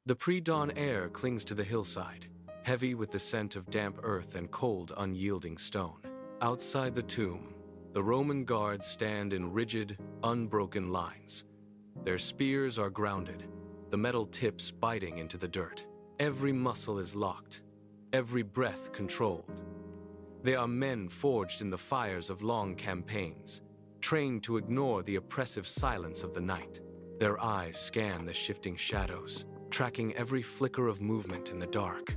The pre-dawn air clings to the hillside, heavy with the scent of damp earth and cold, unyielding stone. Outside the tomb, the Roman guards stand in rigid, unbroken lines. Their spears are grounded, the metal tips biting into the dirt. Every muscle is locked, every breath controlled. They are men forged in the fires of long campaigns, trained to ignore the oppressive silence of the night. Their eyes scan the shifting shadows, tracking every flicker of movement in the dark.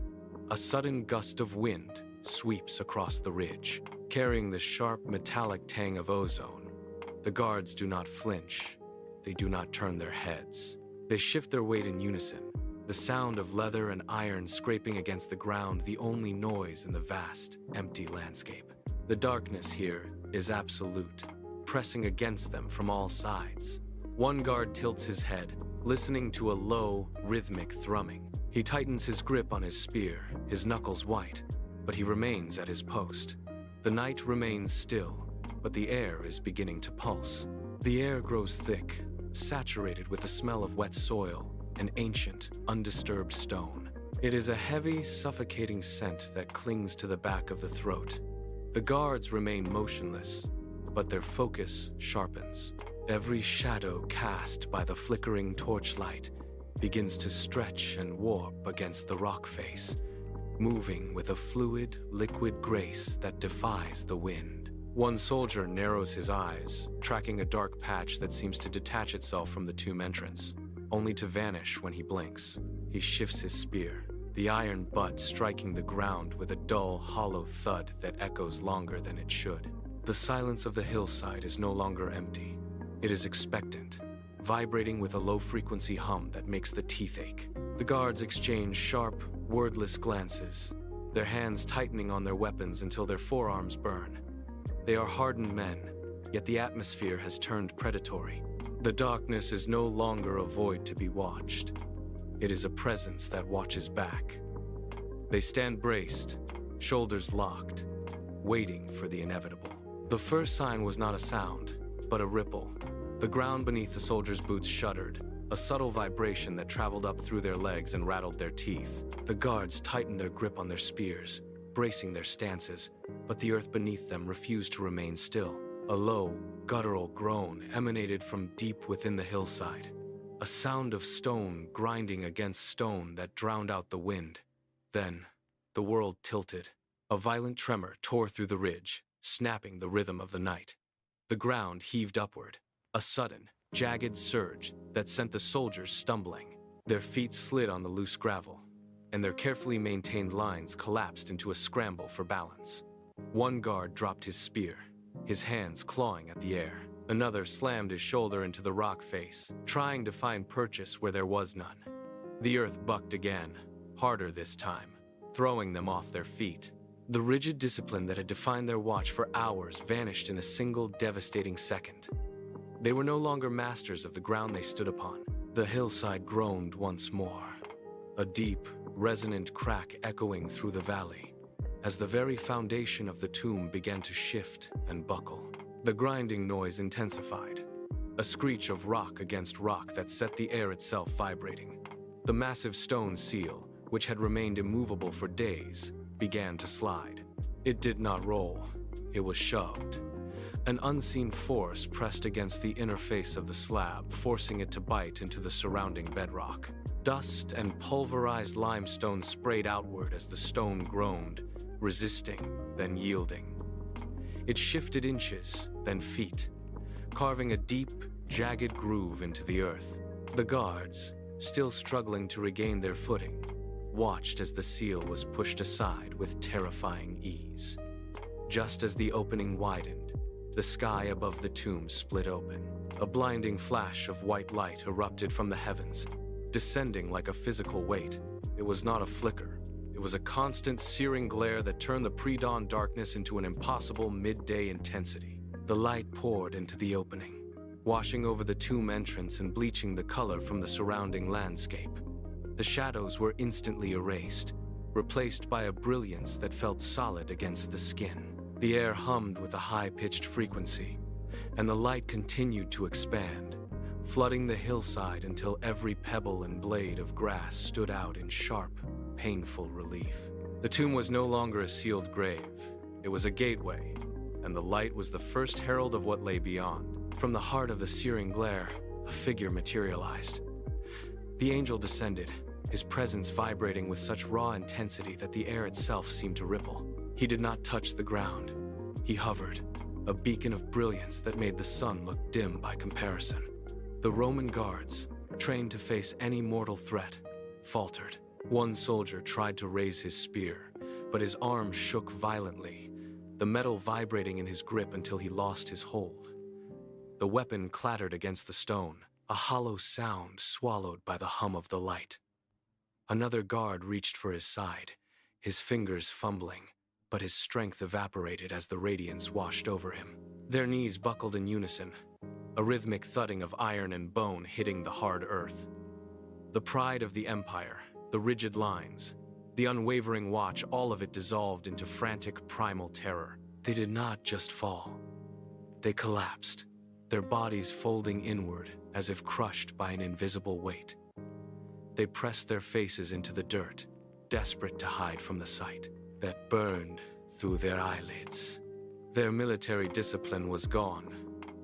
A sudden gust of wind sweeps across the ridge, carrying the sharp metallic tang of ozone. The guards do not flinch. They do not turn their heads. They shift their weight in unison, the sound of leather and iron scraping against the ground, the only noise in the vast, empty landscape. The darkness here is absolute, pressing against them from all sides. One guard tilts his head, listening to a low, rhythmic thrumming. He tightens his grip on his spear, his knuckles white, but he remains at his post. The night remains still, but the air is beginning to pulse. The air grows thick, saturated with the smell of wet soil and ancient, undisturbed stone. It is a heavy, suffocating scent that clings to the back of the throat. The guards remain motionless, but their focus sharpens. Every shadow cast by the flickering torchlight begins to stretch and warp against the rock face, moving with a fluid, liquid grace that defies the wind. One soldier narrows his eyes, tracking a dark patch that seems to detach itself from the tomb entrance, only to vanish when he blinks. He shifts his spear, the iron butt striking the ground with a dull, hollow thud that echoes longer than it should. The silence of the hillside is no longer empty. It is expectant, vibrating with a low-frequency hum that makes the teeth ache. The guards exchange sharp, wordless glances, their hands tightening on their weapons until their forearms burn. They are hardened men, yet the atmosphere has turned predatory. The darkness is no longer a void to be watched. It is a presence that watches back. They stand braced, shoulders locked, waiting for the inevitable. The first sign was not a sound, but a ripple. The ground beneath the soldiers' boots shuddered, a subtle vibration that traveled up through their legs and rattled their teeth. The guards tightened their grip on their spears, bracing their stances, but the earth beneath them refused to remain still. A low, guttural groan emanated from deep within the hillside, a sound of stone grinding against stone that drowned out the wind. Then, the world tilted. A violent tremor tore through the ridge, snapping the rhythm of the night. The ground heaved upward, a sudden, jagged surge that sent the soldiers stumbling. Their feet slid on the loose gravel, and their carefully maintained lines collapsed into a scramble for balance. One guard dropped his spear, his hands clawing at the air. Another slammed his shoulder into the rock face, trying to find purchase where there was none. The earth bucked again, harder this time, throwing them off their feet. The rigid discipline that had defined their watch for hours vanished in a single devastating second. They were no longer masters of the ground they stood upon. The hillside groaned once more, a deep, resonant crack echoing through the valley, as the very foundation of the tomb began to shift and buckle. The grinding noise intensified, a screech of rock against rock that set the air itself vibrating. The massive stone seal, which had remained immovable for days, began to slide. It did not roll, it was shoved. An unseen force pressed against the inner face of the slab, forcing it to bite into the surrounding bedrock. Dust and pulverized limestone sprayed outward as the stone groaned, resisting, then yielding. It shifted inches, then feet, carving a deep, jagged groove into the earth. The guards, still struggling to regain their footing, watched as the seal was pushed aside with terrifying ease. Just as the opening widened, the sky above the tomb split open. A blinding flash of white light erupted from the heavens, descending like a physical weight. It was not a flicker. It was a constant, searing glare that turned the pre-dawn darkness into an impossible midday intensity. The light poured into the opening, washing over the tomb entrance and bleaching the color from the surrounding landscape. The shadows were instantly erased, replaced by a brilliance that felt solid against the skin. The air hummed with a high-pitched frequency, and the light continued to expand, flooding the hillside until every pebble and blade of grass stood out in sharp, painful relief. The tomb was no longer a sealed grave. It was a gateway, and the light was the first herald of what lay beyond. From the heart of the searing glare, a figure materialized. The angel descended, his presence vibrating with such raw intensity that the air itself seemed to ripple. He did not touch the ground. He hovered, a beacon of brilliance that made the sun look dim by comparison. The Roman guards, trained to face any mortal threat, faltered. One soldier tried to raise his spear, but his arm shook violently, the metal vibrating in his grip until he lost his hold. The weapon clattered against the stone, a hollow sound swallowed by the hum of the light. Another guard reached for his side, his fingers fumbling, but his strength evaporated as the radiance washed over him. Their knees buckled in unison, a rhythmic thudding of iron and bone hitting the hard earth. The pride of the empire, the rigid lines, the unwavering watch, all of it dissolved into frantic primal terror. They did not just fall. They collapsed, their bodies folding inward as if crushed by an invisible weight. They pressed their faces into the dirt, desperate to hide from the sight that burned through their eyelids. Their military discipline was gone,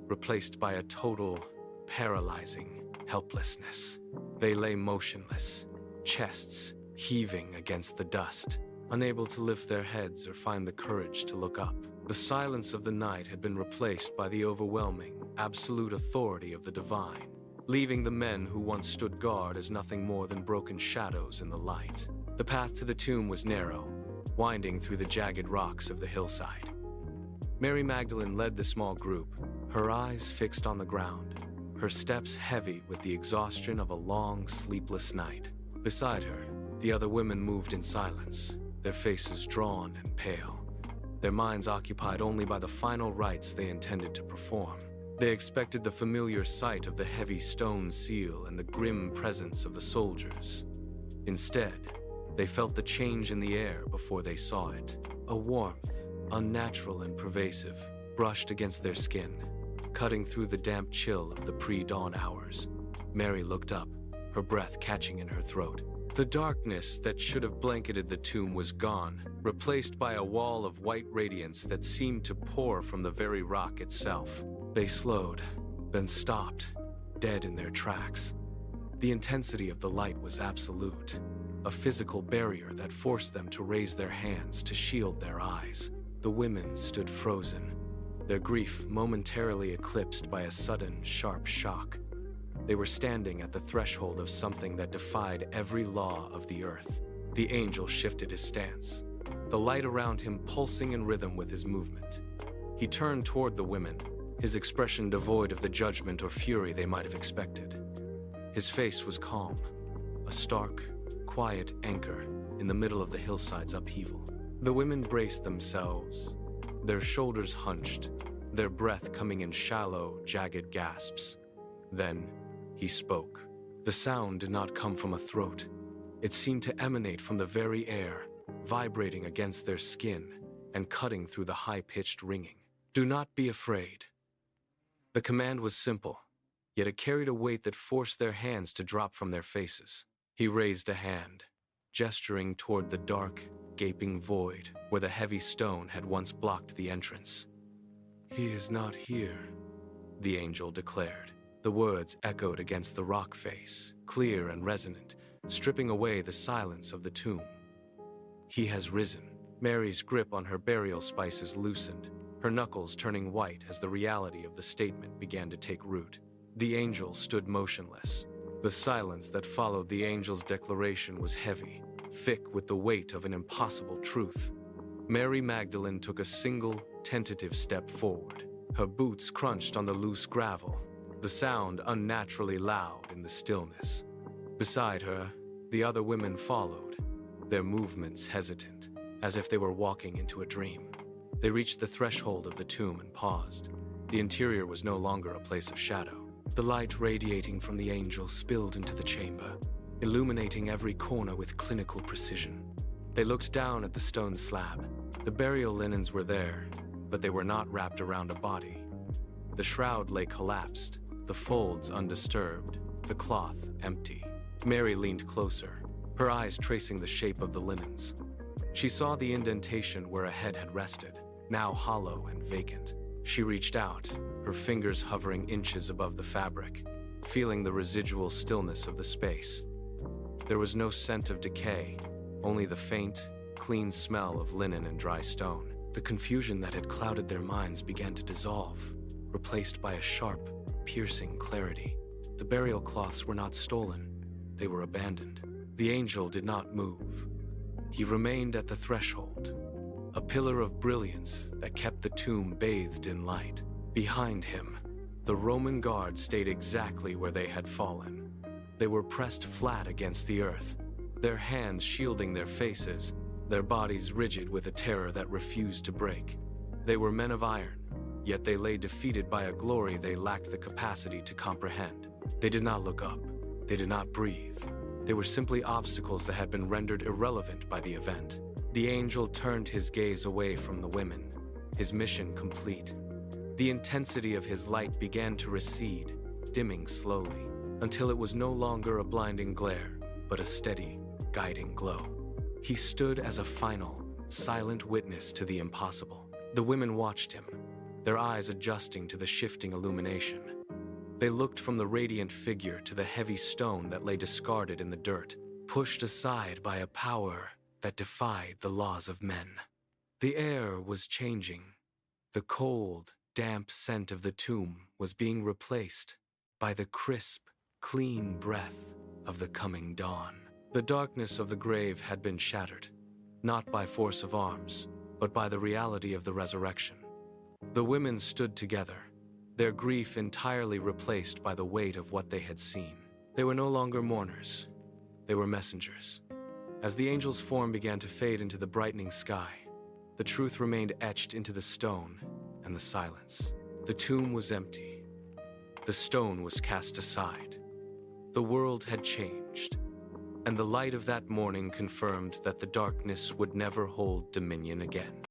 replaced by a total, paralyzing helplessness. They lay motionless, chests heaving against the dust, unable to lift their heads or find the courage to look up. The silence of the night had been replaced by the overwhelming, absolute authority of the divine, leaving the men who once stood guard as nothing more than broken shadows in the light. The path to the tomb was narrow, winding through the jagged rocks of the hillside. Mary Magdalene led the small group, her eyes fixed on the ground, her steps heavy with the exhaustion of a long, sleepless night. Beside her, the other women moved in silence, their faces drawn and pale, their minds occupied only by the final rites they intended to perform. They expected the familiar sight of the heavy stone seal and the grim presence of the soldiers. Instead, they felt the change in the air before they saw it. A warmth, unnatural and pervasive, brushed against their skin, cutting through the damp chill of the pre-dawn hours. Mary looked up, her breath catching in her throat. The darkness that should have blanketed the tomb was gone, replaced by a wall of white radiance that seemed to pour from the very rock itself. They slowed, then stopped, dead in their tracks. The intensity of the light was absolute, a physical barrier that forced them to raise their hands to shield their eyes. The women stood frozen, their grief momentarily eclipsed by a sudden, sharp shock. They were standing at the threshold of something that defied every law of the earth. The angel shifted his stance, the light around him pulsing in rhythm with his movement. He turned toward the women, his expression devoid of the judgment or fury they might have expected. His face was calm, a stark, quiet anchor in the middle of the hillside's upheaval. The women braced themselves, their shoulders hunched, their breath coming in shallow, jagged gasps. Then, he spoke. The sound did not come from a throat. It seemed to emanate from the very air, vibrating against their skin and cutting through the high-pitched ringing. Do not be afraid. The command was simple, yet it carried a weight that forced their hands to drop from their faces. He raised a hand, gesturing toward the dark, gaping void where the heavy stone had once blocked the entrance. "He is not here," the angel declared. The words echoed against the rock face, clear and resonant, stripping away the silence of the tomb. "He has risen." Mary's grip on her burial spices loosened, her knuckles turning white as the reality of the statement began to take root. The angel stood motionless. The silence that followed the angel's declaration was heavy, thick with the weight of an impossible truth. Mary Magdalene took a single, tentative step forward. Her boots crunched on the loose gravel, the sound unnaturally loud in the stillness. Beside her, the other women followed, their movements hesitant, as if they were walking into a dream. They reached the threshold of the tomb and paused. The interior was no longer a place of shadow. The light radiating from the angel spilled into the chamber, illuminating every corner with clinical precision. They looked down at the stone slab. The burial linens were there, but they were not wrapped around a body. The shroud lay collapsed, the folds undisturbed, the cloth empty. Mary leaned closer, her eyes tracing the shape of the linens. She saw the indentation where a head had rested, now hollow and vacant. She reached out, her fingers hovering inches above the fabric, feeling the residual stillness of the space. There was no scent of decay, only the faint, clean smell of linen and dry stone. The confusion that had clouded their minds began to dissolve, replaced by a sharp, piercing clarity. The burial cloths were not stolen, they were abandoned. The angel did not move. He remained at the threshold, a pillar of brilliance that kept the tomb bathed in light. Behind him, the Roman guard stayed exactly where they had fallen. They were pressed flat against the earth, their hands shielding their faces, their bodies rigid with a terror that refused to break. They were men of iron, yet they lay defeated by a glory they lacked the capacity to comprehend. They did not look up. They did not breathe. They were simply obstacles that had been rendered irrelevant by the event. The angel turned his gaze away from the women, his mission complete. The intensity of his light began to recede, dimming slowly, until it was no longer a blinding glare, but a steady, guiding glow. He stood as a final, silent witness to the impossible. The women watched him, their eyes adjusting to the shifting illumination. They looked from the radiant figure to the heavy stone that lay discarded in the dirt, pushed aside by a power that defied the laws of men. The air was changing. The cold, damp scent of the tomb was being replaced by the crisp, clean breath of the coming dawn. The darkness of the grave had been shattered, not by force of arms, but by the reality of the resurrection. The women stood together, their grief entirely replaced by the weight of what they had seen. They were no longer mourners, they were messengers. As the angel's form began to fade into the brightening sky, the truth remained etched into the stone and the silence. The tomb was empty. The stone was cast aside. The world had changed, and the light of that morning confirmed that the darkness would never hold dominion again.